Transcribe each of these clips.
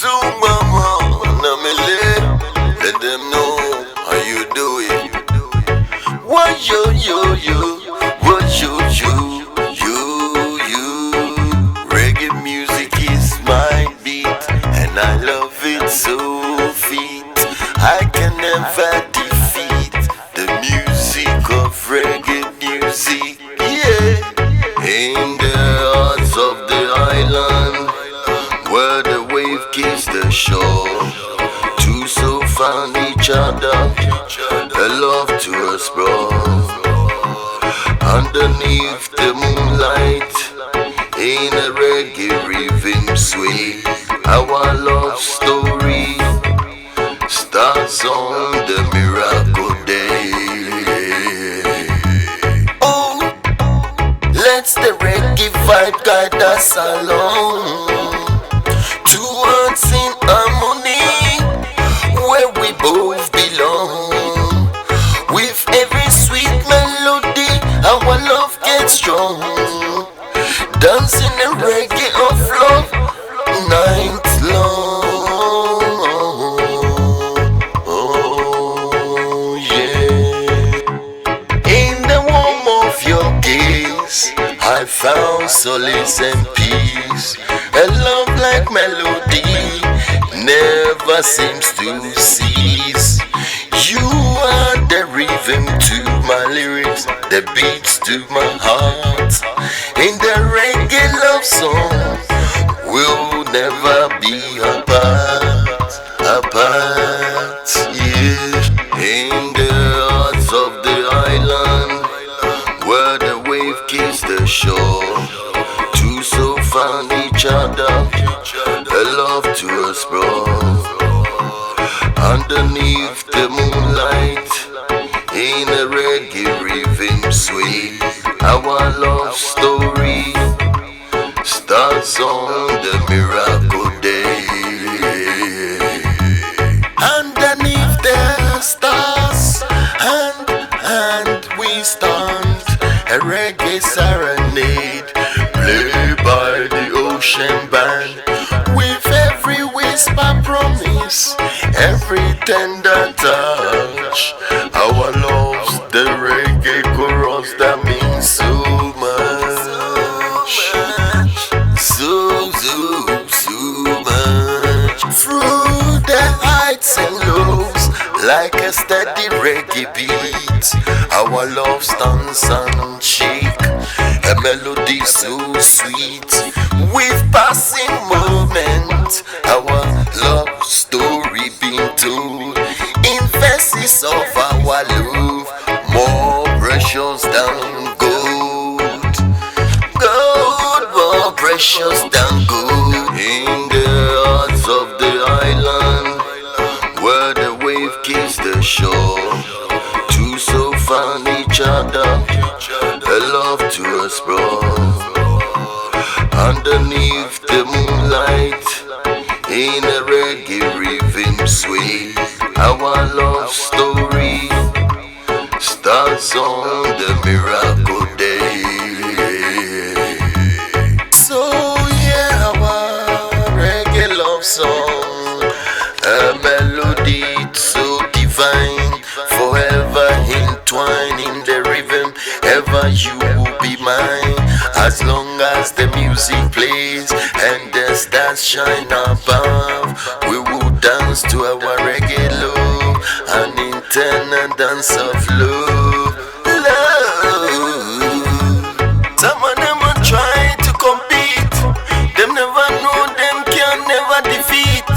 Kusum, mama, namele. Let them know how you do it. What you, what you. Reggae music is my beat, and I love it so fit. I can never defeat the music of reggae music. Yeah, in the hearts of the island, where the wave kisses the shore, two souls found each other, a love to explore. Underneath the moonlight, in a reggae rhythm sway, our love story starts on the miracle day. Oh, let the reggae vibe guide us along, towards in harmony, where we both belong. With every sweet melody, our love gets strong. Dancing a reggae of love, night long. Oh yeah. In the warmth of your gaze, I found solace and peace. A love like melody never seems to cease. You are the rhythm to my lyrics, the beats to my heart. In the reggae love song, we'll never be apart, yeah. In the hearts of the island, where the wave kisses the shore, two souls found each other, a love to explore. Underneath the moonlight, in a reggae rhythm sway, our love story starts on the miracle day. Underneath the stars, and we stand a reggae serenade, played by the ocean band. With every whisper promise, every tender touch, our love's the reggae chorus that means so much, so much. Through the heights and lows, like a steady reggae beat, our love stands and shake, a melody so sweet. With passing moments, our love story being told in verses of our love, more precious than gold, more precious than gold. In the hearts of the island, where the wave kisses the shore, two souls found each other, a love to explore. Underneath the moonlight, in a reggae rhythm sway, our love story starts on the miracle day. So yeah, our reggae love song, a melody so divine, forever entwined in the rhythm, ever you will be mine. As long as the music plays and the stars shine above, we will dance to our reggae love, an eternal dance of love. Some of them are trying to compete, them never know them can never defeat.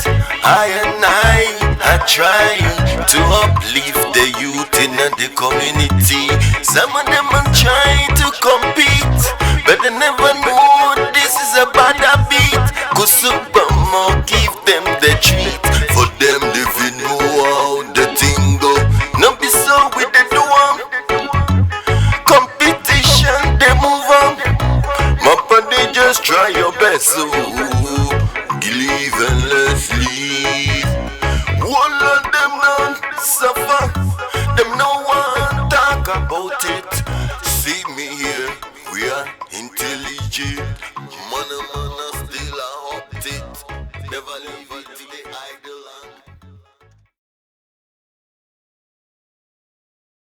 I try to uplift the youth in the community. Some of them are trying to compete, but they never know this is a bad habit. Kusum, give them the treat, for them they will know how the thing go. No be so with the do one competition, they move on. Mama, they just try your best, so believe and let's leave. One of them don't suffer, them no one talk about it. See me here, we are intelligent. Man, still a update. Never leave. beat.